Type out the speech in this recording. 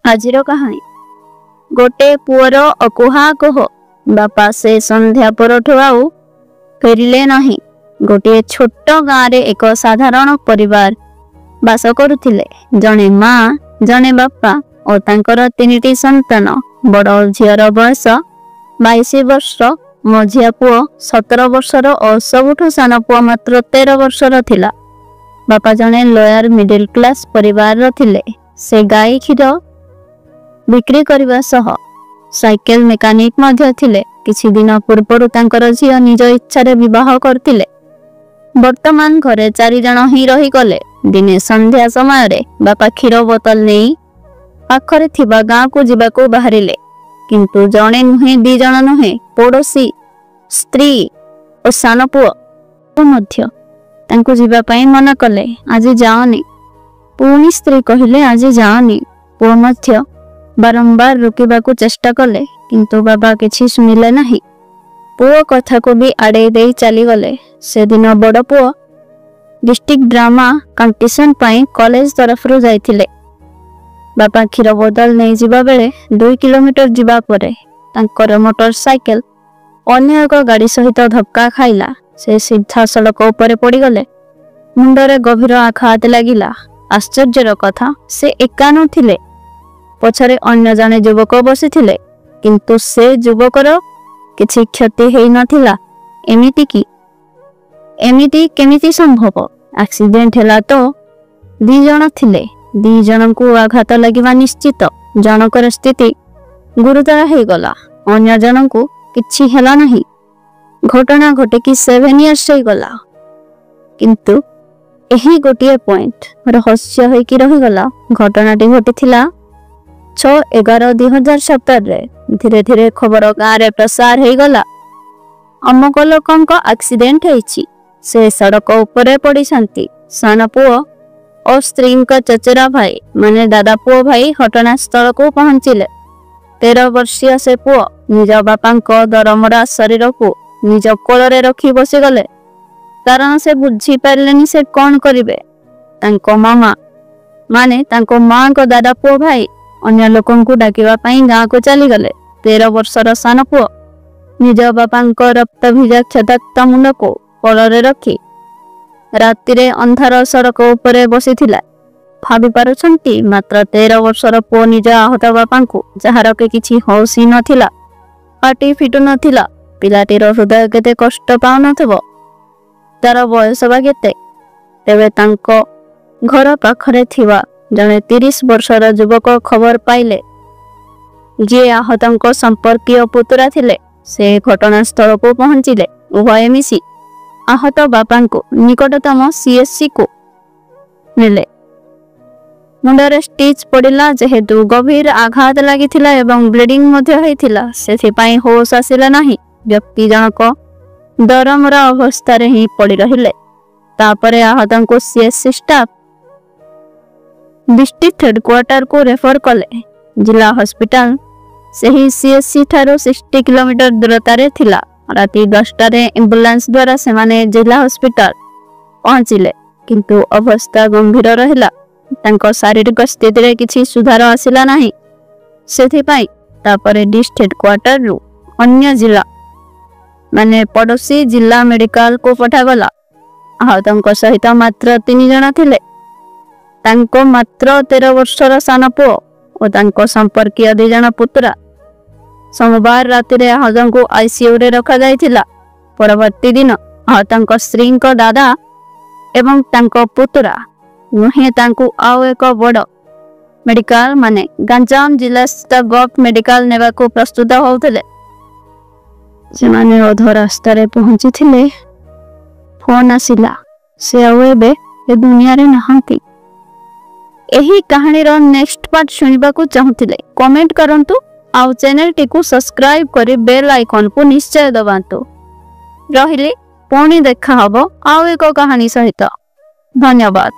ଆଜିର କାହାଣୀ। ଗୋटे ପୁଅର ଅକୁହା କୋହ। ବାପା ସେ ସନ୍ଧ୍ୟା ପରଠୁ ଆଉ ଫେରିଲେ ନାହିଁ। ଗୋଟିଏ ଛୋଟ ଗାଁରେ ଏକ ସାଧାରଣ ପରିବାର ବାସ କରୁଥିଲେ। ଜଣେ ମା, ଜଣେ ବାପା ଓ ତାଙ୍କର 3ଟି ସନ୍ତାନ। ବଡ଼ ଝିଅର ବୟସ 22 ବର୍ଷ, ମଝିଆ ପୁଅ 17 ବର୍ଷର ଓ ସବୁଠୁ ସାନ ପୁଅ ମାତ୍ର 13 ବର୍ଷର ଥିଲା। ବାପା ଜଣେ ଲୋୟର ମିଡିଲ କ୍ଲାସ ପରିବାରର ଥିଲେ। ସେ ଗାଈ କ୍ଷୀର ବିକ୍ରି କରିବା ସହ ସାଇକେଲ ମେକାନିକ ମଧ୍ୟ ଥିଲେ। କିଛି ଦିନ ପୂର୍ବରୁ ତାଙ୍କର ଝିଅ ନିଜ ଇଚ୍ଛାରେ ବିବାହ କରିଥିଲେ। ବର୍ତ୍ତମାନ ଘରେ 4 ଜଣ ହିଁ ରହିଗଲେ। ଦିନେ ସନ୍ଧ୍ୟା ସମୟରେ ବାପା କ୍ଷୀର ବୋତଲ ନେଇ ପାଖରେ ଥିବା ଗାଁକୁ ଯିବାକୁ ବାହାରିଲେ। କିନ୍ତୁ ଜଣେ ନୁହେଁ, 2 ଜଣ ନୁହେଁ, ପଡ଼ୋଶୀ, ସ୍ତ୍ରୀ ଓ ସାନ ପୁଅ ମଧ୍ୟ ତାଙ୍କୁ ଯିବା ପାଇଁ ମନା କଲେ। ଆଜି ଯାଅନି। ପୁଣି ସ୍ତ୍ରୀ କହିଲେ ଆଜି ଯାଅନି। ପୁଅ ମଧ୍ୟ ବାରମ୍ବାର ରୋକିବାକୁ ଚେଷ୍ଟା କଲେ, କିନ୍ତୁ ବାବା କିଛି ଶୁଣିଲେ ନାହିଁ। ପୁଅ କଥାକୁ ବି ଆଡ଼େଇ ଦେଇ ଚାଲିଗଲେ। ସେଦିନ ବଡ଼ ପୁଅ ଡିଷ୍ଟ୍ରିକ୍ଟ ଡ୍ରାମା କମ୍ପିଟିସନ ପାଇଁ କଲେଜ ତରଫରୁ ଯାଇଥିଲେ। ବାପା କ୍ଷୀର ବୋତଲ ନେଇଯିବା ବେଳେ 2 କିଲୋମିଟର ଯିବା ପରେ ତାଙ୍କର ମୋଟର ସାଇକେଲ ଅନ୍ୟ ଏକ ଗାଡ଼ି ସହିତ ଧକ୍କା ଖାଇଲା। ସେ ସିଧା ସଡ଼କ ଉପରେ ପଡ଼ିଗଲେ। ମୁଣ୍ଡରେ ଗଭୀର ଆଘାତ ଲାଗିଲା। ଆଶ୍ଚର୍ଯ୍ୟର କଥା, ସେ ଏକା ନଥିଲେ। ପଛରେ ଅନ୍ୟ ଜଣେ ଯୁବକ ବସିଥିଲେ, କିନ୍ତୁ ସେ ଯୁବକର କିଛି କ୍ଷତି ହେଇନଥିଲା। ଏମିତି କେମିତି ସମ୍ଭବ? ଆକ୍ସିଡେଣ୍ଟ ହେଲା ତ 2 ଜଣ ଥିଲେ। 2 ଜଣଙ୍କୁ ଆଘାତ ଲାଗିବା ନିଶ୍ଚିତ। ଜଣଙ୍କର ସ୍ଥିତି ଗୁରୁତର ହେଇଗଲା, ଅନ୍ୟ ଜଣଙ୍କୁ କିଛି ହେଲା ନାହିଁ। ଘଟଣା ଘଟିକି 7 ଇୟର୍ସ ହେଇଗଲା। କିନ୍ତୁ ଏହି ଗୋଟିଏ ପଏଣ୍ଟ ରହସ୍ୟ ହେଇକି ରହିଗଲା। ଘଟଣାଟି ଘଟିଥିଲା 6/11/2017ରେ। ଧୀରେ ଧୀରେ ଖବର ଗାଁରେ ପ୍ରସାର ହେଇଗଲା, ଅମକ ଲୋକଙ୍କ ଆକ୍ସିଡେଣ୍ଟ ହେଇଛି, ସେ ସଡ଼କ ଉପରେ ପଡ଼ିଛନ୍ତି। ସାନ ପୁଅ ଓ ସ୍ତ୍ରୀଙ୍କ ଚଚେରା ଭାଇ ମାନେ ଦାଦା ପୁଅ ଭାଇ ଘଟଣାସ୍ଥଳକୁ ପହଞ୍ଚିଲେ। 13 ବର୍ଷୀୟ ସେ ପୁଅ ନିଜ ବାପାଙ୍କ ଦରମରା ଶରୀରକୁ ନିଜ କୋଳରେ ରଖି ବସିଗଲେ, କାରଣ ସେ ବୁଝିପାରିଲେନି ସେ କ'ଣ କରିବେ। ତାଙ୍କ ମାମା ମାନେ ତାଙ୍କ ମାଙ୍କ ଦାଦା ପୁଅ ଭାଇ ଅନ୍ୟ ଲୋକଙ୍କୁ ଡାକିବା ପାଇଁ ଗାଁକୁ ଚାଲିଗଲେ। 13 ବର୍ଷର ସାନ ପୁଅ ନିଜ ବାପାଙ୍କ ରକ୍ତ ଭିଜା କ୍ଷତାକ୍ତ ମୁଣ୍ଡକୁ କୋଳରେ ରଖି ରାତିରେ ଅନ୍ଧାର ସଡ଼କ ଉପରେ ବସିଥିଲା। ଭାବି ପାରୁଛନ୍ତି, ମାତ୍ର 13 ବର୍ଷର ପୁଅ ନିଜ ଆହତ ବାପାଙ୍କୁ, ଯାହାର କିଛି ହୋସ୍ ହିଁ ନଥିଲା, ପାଟି ଫିଟୁ ନଥିଲା। ପିଲାଟିର ହୃଦୟ କେତେ କଷ୍ଟ ପାଉନଥିବ। ତାର ବୟସ ବା କେତେ? ତେବେ ତାଙ୍କ ଘର ପାଖରେ ଥିବା ଜଣେ 30 ବର୍ଷର ଯୁବକ ଖବର ପାଇଲେ, ଯିଏ ଆହତଙ୍କ ସମ୍ପର୍କୀୟ ପୁତୁରା ଥିଲେ। ସେ ଘଟଣାସ୍ଥଳକୁ ପହଞ୍ଚିଲେ। ଉଭୟ ମିଶି ଆହତ ବାପାଙ୍କୁ ନିକଟତମ CHCକୁ ନେଲେ। ମୁଣ୍ଡରେ ଷ୍ଟିଚ୍ ପଡ଼ିଲା। ଯେହେତୁ ଗଭୀର ଆଘାତ ଲାଗିଥିଲା ଏବଂ ବ୍ଲିଡିଂ ମଧ୍ୟ ହେଇଥିଲା, ସେଥିପାଇଁ ହୋସ୍ ଆସିଲା ନାହିଁ। ବ୍ୟକ୍ତି ଜଣକ ଦରମରା ଅବସ୍ଥାରେ ହିଁ ପଡ଼ି ରହିଲେ। ତାପରେ ଆହତଙ୍କୁ CHC ଷ୍ଟାଫ୍ ଡିଷ୍ଟ୍ରିକ୍ଟ ହେଡକ୍ୱାର୍ଟରକୁ ରେଫର କଲେ। ଜିଲ୍ଲା ହସ୍ପିଟାଲ ସେହି CHC ଠାରୁ 60 କିଲୋମିଟର ଦୂରତାରେ ଥିଲା। ରାତି 10ଟାରେ ଆମ୍ବୁଲାନ୍ସ ଦ୍ୱାରା ସେମାନେ ଜିଲ୍ଲା ହସ୍ପିଟାଲ ପହଞ୍ଚିଲେ, କିନ୍ତୁ ଅବସ୍ଥା ଗମ୍ଭୀର ରହିଲା। ତାଙ୍କ ଶାରୀରିକ ସ୍ଥିତିରେ କିଛି ସୁଧାର ଆସିଲା ନାହିଁ। ସେଥିପାଇଁ ତାପରେ ଡିଷ୍ଟ୍ରିକ୍ଟ ହେଡକ୍ୱାର୍ଟରରୁ ଅନ୍ୟ ଜିଲ୍ଲା ମାନେ ପଡ଼ୋଶୀ ଜିଲ୍ଲା ମେଡିକାଲକୁ ପଠାଗଲା। ଆହତଙ୍କ ସହିତ ମାତ୍ର 3 ଜଣ ଥିଲେ। ତାଙ୍କ ମାତ୍ର 13 ବର୍ଷର ସାନ ପୁଅ ଓ ତାଙ୍କ ସମ୍ପର୍କୀୟ 2 ଜଣ ପୁତୁରା। ସୋମବାର ରାତିରେ ଆହତଙ୍କୁ ICUରେ ରଖାଯାଇଥିଲା। ପରବର୍ତ୍ତୀ ଦିନ ଆହତଙ୍କ ସ୍ତ୍ରୀଙ୍କ ଦାଦା ଏବଂ ତାଙ୍କ ପୁତୁରା ନୁହେଁ ତାଙ୍କୁ ଆଉ ଏକ ବଡ଼ ମେଡିକାଲ ମାନେ ଗଞ୍ଜାମ ଜିଲ୍ଲାସ୍ଥିତ ଗଭ୍ ମେଡିକାଲ ନେବାକୁ ପ୍ରସ୍ତୁତ ହେଉଥିଲେ। ସେମାନେ ଅଧ ରାସ୍ତାରେ ପହଞ୍ଚିଥିଲେ, ଫୋନ୍ ଆସିଲା, ସେ ଆଉ ଏବେ ଏ ଦୁନିଆରେ ନାହାନ୍ତି। ଏହି କାହାଣୀର ନେକ୍ସଟ ପାର୍ଟ ଶୁଣିବାକୁ ଚାହୁଁଥିଲେ କମେଣ୍ଟ କରନ୍ତୁ, ଆଉ ଚ୍ୟାନେଲଟିକୁ ସବସ୍କ୍ରାଇବ କରି ବେଲ୍ ଆଇକନକୁ ନିଶ୍ଚୟ ଦବାନ୍ତୁ। ରହିଲି, ପୁଣି ଦେଖା ହବ ଆଉ ଏକ କାହାଣୀ ସହିତ। ଧନ୍ୟବାଦ।